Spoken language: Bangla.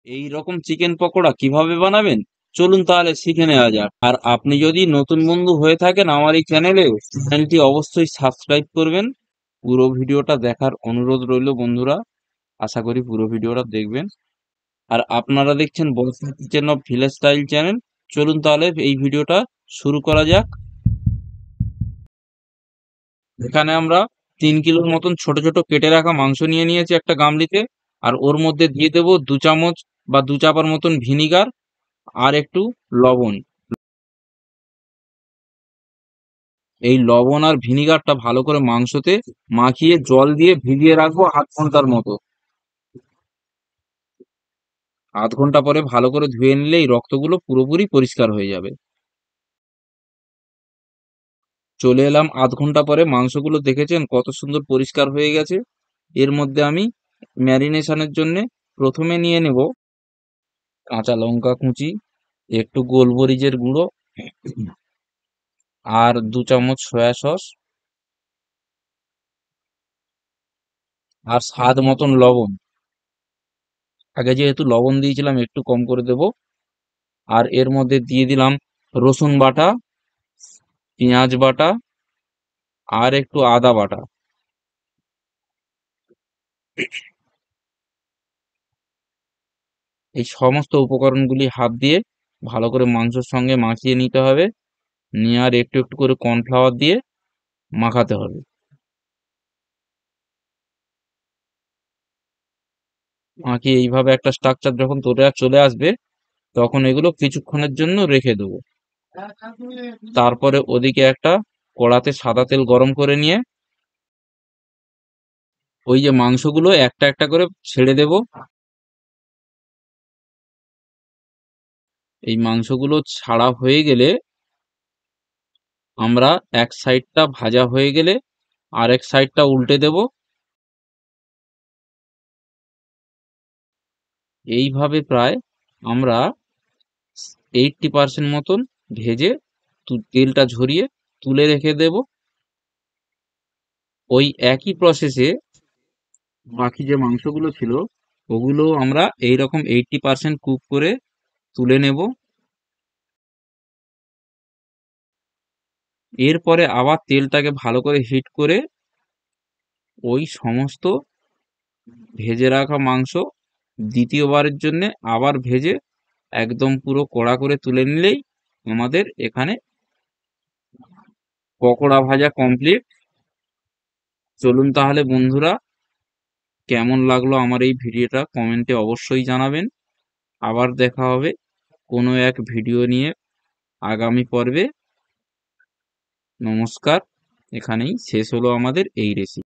এই রকম চিকেন পকোড়া কিভাবে বানাবেন চলুন তাহলে শিখে নেওয়া যাক। আর আপনি যদি নতুন বন্ধু হয়ে থাকেন আমার এই চ্যানেলটি অবশ্যই সাবস্ক্রাইব করবেন। পুরো ভিডিওটা দেখার অনুরোধ রইল বন্ধুরা। আশা করি পুরো ভিডিওটা দেখবেন। আর আপনারা দেখছেন বলসা kitchen of village style channel. চলুন তাহলে এই ভিডিওটা শুরু করা যাক। এখানে আমরা 3 কিলোর মতন ছোট ছোট কেটে রাখা মাংস নিয়ে নিয়েছি একটা গামলিতে। আর ওর মধ্যে দিয়ে দেবো 2 চামচ বা 2 চাপার মতন ভিনিগার আর একটু লবণ। এই লবণ আর ভিনিগারটা ভালো করে মাংসতে মাখিয়ে জল দিয়ে ভিজিয়ে রাখবো 0.5 ঘন্টার মতো। 0.5 ঘন্টা পরে ভালো করে ধুয়ে নিলে এই রক্তগুলো পুরোপুরি পরিষ্কার হয়ে যাবে। চলে এলাম 0.5 ঘন্টা পরে, মাংসগুলো দেখেছেন কত সুন্দর পরিষ্কার হয়ে গেছে। এর মধ্যে আমি ম্যারিনেশনের জন্য প্রথমে নিয়ে নেব কাঁচা লঙ্কা কুচি, একটু গোলমরিচের গুঁড়ো আর 2 চামচ সয়া সস আর স্বাদ মতন লবণ। আগে যেহেতু লবণ দিয়েছিলাম একটু কম করে দেব। আর এর মধ্যে দিয়ে দিলাম রসুন বাটা, পেঁয়াজ বাটা আর একটু আদা বাটা। এই সমস্ত উপকরণগুলি হাত দিয়ে ভালো করে মাংসের সঙ্গে মাখিয়ে নিতে হবে। নিয়ে আর একটু একটু করে কর্নফ্লাওয়ার দিয়ে মাখাতে হবে। মাখিয়ে এইভাবে একটা স্ট্রাকচার যখন চলে আসবে তখন এগুলো কিছুক্ষণের জন্য রেখে দেবো। তারপরে ওদিকে একটা কড়াতে সাদা তেল গরম করে নিয়ে ওই যে মাংসগুলো একটা একটা করে ছেড়ে দেব। এই মাংসগুলো ছাড়া হয়ে গেলে আমরা এক সাইডটা ভাজা হয়ে গেলে আরেক সাইডটা উল্টে দেব। এইভাবে প্রায় আমরা 80% মতন ভেজে তেলটা ঝরিয়ে তুলে রেখে দেব। ওই একই প্রসেসে বাকি যে মাংসগুলো ছিল ওগুলো আমরা এইরকম 80% কুক করে তুলে নেব। এরপরে আবার তেলটাকে ভালো করে হিট করে ওই সমস্ত ভেজে রাখা মাংস দ্বিতীয়বারের জন্য আবার ভেজে একদম পুরো কড়া করে তুলে নিলেই আমাদের এখানে পকোড়া ভাজা কমপ্লিট। চলুন তাহলে বন্ধুরা, কেমন লাগলো আমার এই ভিডিওটা কমেন্টে অবশ্যই জানাবেন। আবার দেখা হবে কোনো এক ভিডিও নিয়ে আগামী পর্বে। নমস্কার। এখানেই শেষ হলো আমাদের এই রেসিপি।